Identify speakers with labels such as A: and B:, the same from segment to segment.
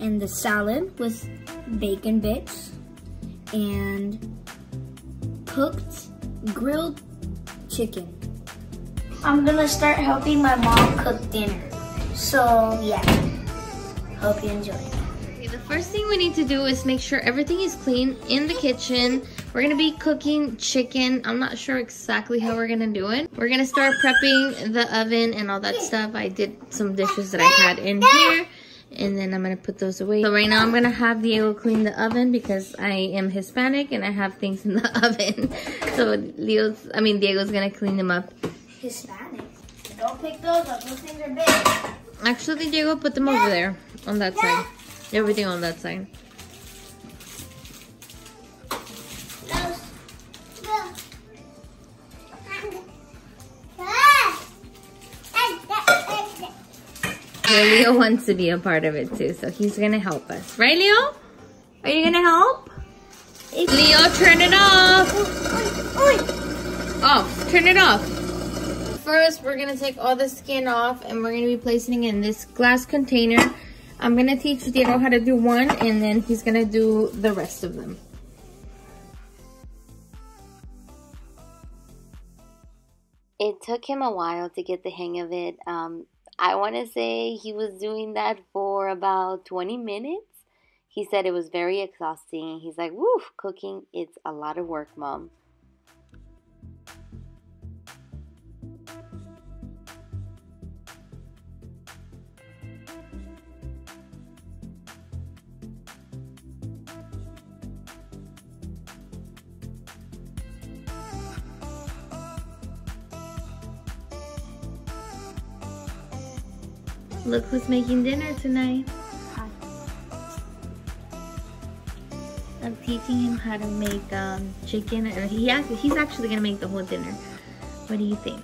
A: and the salad with bacon bits and cooked grilled chicken. I'm gonna start helping my mom cook dinner. So yeah, hope you enjoy.
B: Okay, the first thing we need to do is make sure everything is clean in the kitchen. We're gonna be cooking chicken. I'm not sure exactly how we're gonna do it. We're gonna start prepping the oven and all that stuff. I did some dishes that I had in here, and then I'm gonna put those away. So right now I'm gonna have Diego clean the oven because I am Hispanic and I have things in the oven. So Diego's gonna clean them up.
A: Hispanic? Don't pick those up, those things are big.
B: Actually, Diego, put them over there on that side. Everything on that side. Leo wants to be a part of it too, so he's gonna help us. Right, Leo? Are you gonna help? Leo, turn it off! Off, turn it off. First, we're gonna take all the skin off and we're gonna be placing it in this glass container. I'm gonna teach Diego how to do one and then he's gonna do the rest of them. It took him a while to get the hang of it. I want to say he was doing that for about 20 minutes. He said it was very exhausting. He's like, woo, cooking, it's a lot of work, Mom. Look who's making dinner tonight.
A: Hi.
B: I'm teaching him how to make chicken, and he's actually gonna make the whole dinner. What do you think?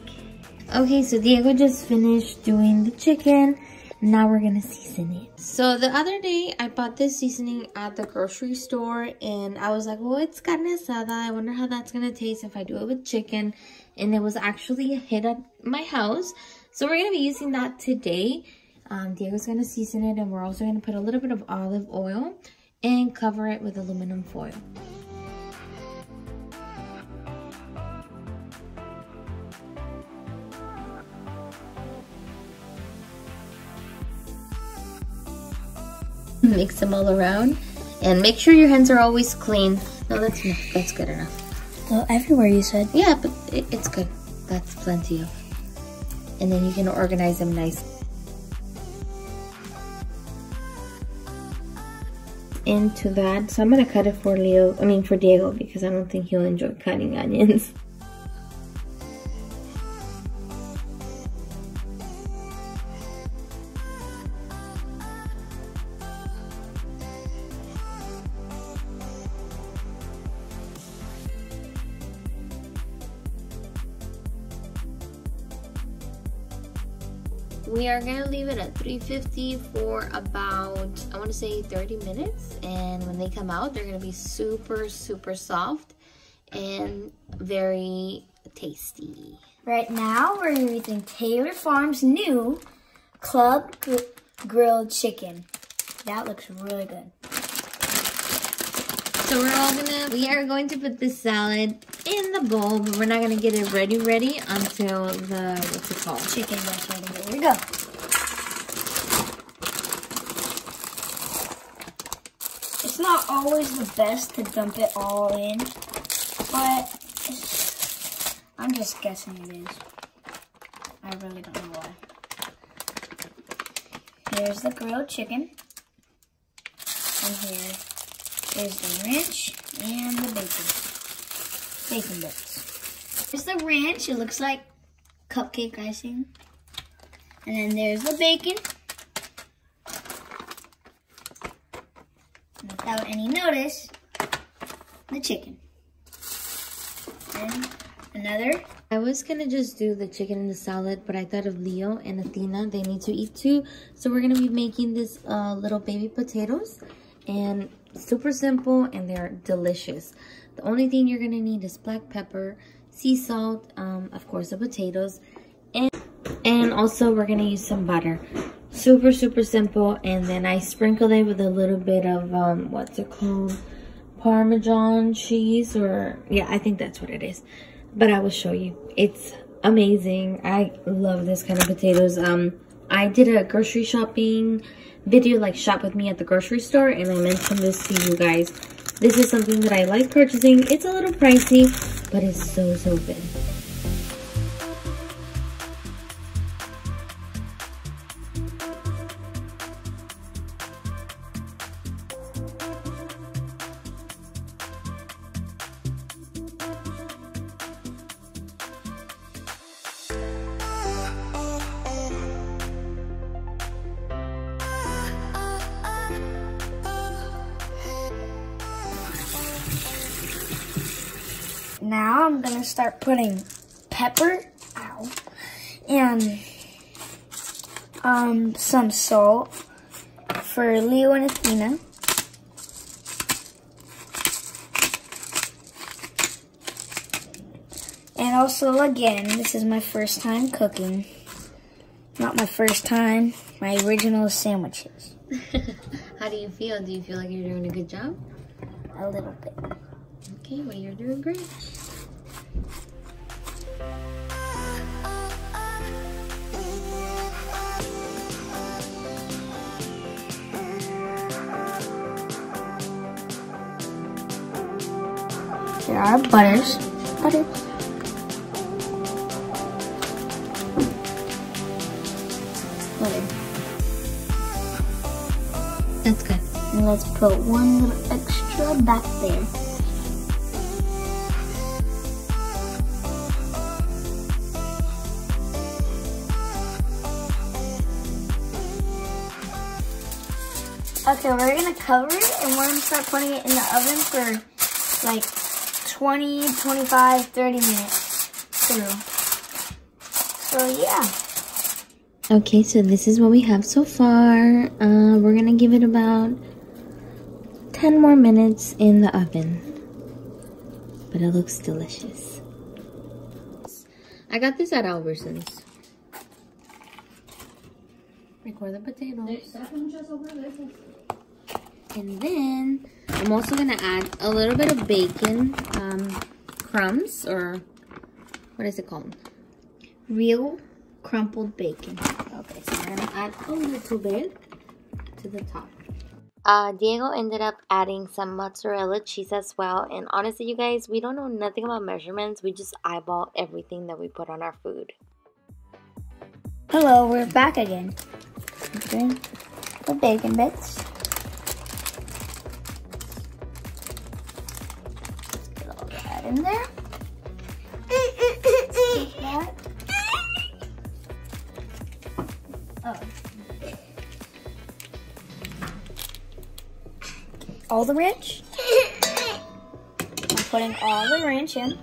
B: Okay, so Diego just finished doing the chicken. Now we're gonna season it. So the other day I bought this seasoning at the grocery store and I was like, well, it's Carne Asada. I wonder how that's gonna taste if I do it with chicken. And it was actually a hit at my house. So we're gonna be using that today. Diego's gonna season it and we're also gonna put a little bit of olive oil and cover it with aluminum foil. Mix them all around and make sure your hands are always clean. No, that's enough. That's good enough.
A: Well, everywhere you said.
B: Yeah, but it's good. That's plenty of. And then you can organize them nice. Into that, so I'm gonna cut it for Diego because I don't think he'll enjoy cutting onions. We are gonna leave it at 350 for about, I want to say 30 minutes. And when they come out, they're gonna be super, super soft and very tasty.
A: Right now, we're using Taylor Farms' new Club Grilled Chicken. That looks really good.
B: So we are going to put the salad in the bowl, but we're not gonna get it ready until the, what's it called?
A: Chicken gets ready. There we go. It's not always the best to dump it all in, but I'm just guessing it is. I really don't know why. Here's the grilled chicken. And here is the ranch and the bacon bits. Here's the ranch. It looks like cupcake icing. And then there's the bacon. Without any notice, the chicken. And another.
B: I was gonna just do the chicken and the salad, but I thought of Leo and Athena. They need to eat too. So we're gonna be making this little baby potatoes. And super simple and they're delicious. The only thing you're gonna need is black pepper, sea salt, of course the potatoes, and also we're gonna use some butter. Super, super simple. And then I sprinkled it with a little bit of, what's it called? Parmesan cheese, or yeah, I think that's what it is. But I will show you. It's amazing. I love this kind of potatoes. I did a grocery shopping video, like shop with me at the grocery store, and I mentioned this to you guys. This is something that I like purchasing. It's a little pricey, but it's so, so good.
A: Now I'm gonna start putting pepper, and some salt for Leo and Athena. And also, again, this is my first time cooking. Not my first time, my original sandwiches.
B: How do you feel? Do you feel like you're doing a good job?
A: A little bit.
B: Okay, well, you're doing great.
A: There are butters. Butter.
B: That's good.
A: And let's put one little extra back there. Okay, we're gonna cover it and we're gonna start putting it in the oven for like 20, 25, 30 minutes through. So yeah.
B: Okay, so this is what we have so far. We're gonna give it about 10 more minutes in the oven. But it looks delicious. I got this at Albertsons. Record the potatoes. And then I'm also gonna add a little bit of bacon crumbs, or what is it called?
A: Real crumpled bacon.
B: Okay, so we're gonna add a little bit to the top. Diego ended up adding some mozzarella cheese as well. And honestly, you guys, we don't know nothing about measurements. We just eyeball everything that we put on our food.
A: Hello, we're back again. Okay, the bacon bits. Get all that in there. That. Oh. All the ranch. I'm putting all the ranch in.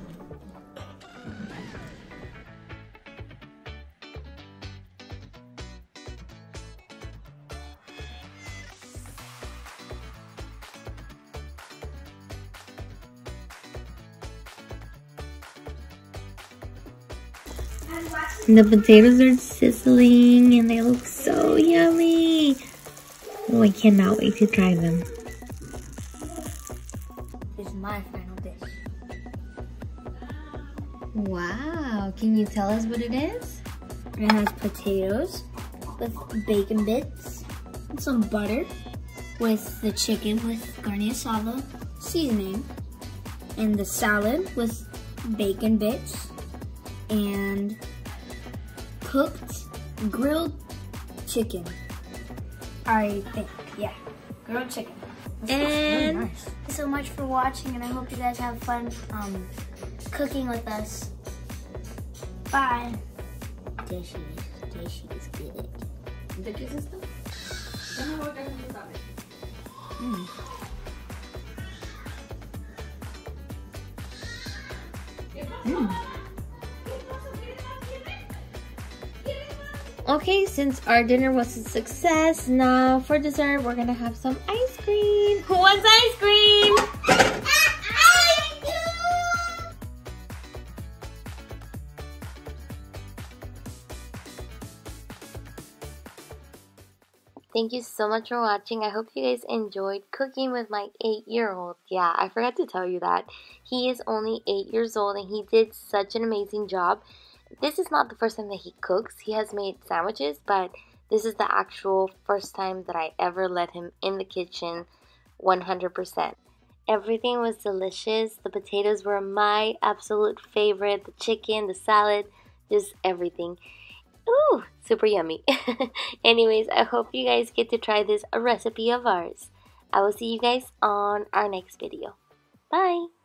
B: The potatoes are sizzling and they look so yummy. Oh, I cannot wait to try them.
A: This is my final dish.
B: Wow, can you tell us what it is?
A: It has potatoes with bacon bits and some butter with the chicken with Carne Asada seasoning, and the salad with bacon bits and cooked grilled chicken. I think, yeah, grilled chicken.
B: And
A: really nice. Thanks so much for watching, and I hope you guys have fun cooking with us. Bye. Dishes good.
B: ¿De qué es esto? Déjame volver a mi tablet. Okay, since our dinner was a success, now for dessert we're gonna have some ice cream. Who wants ice cream? Thank you so much for watching. I hope you guys enjoyed cooking with my 8-year-old. Yeah, I forgot to tell you that. He is only 8 years old and he did such an amazing job. This is not the first time that he cooks. He has made sandwiches, but this is the actual first time that I ever let him in the kitchen 100%. Everything was delicious. The potatoes were my absolute favorite. The chicken, the salad, just everything. Ooh, super yummy. Anyways, I hope you guys get to try this recipe of ours. I will see you guys on our next video. Bye!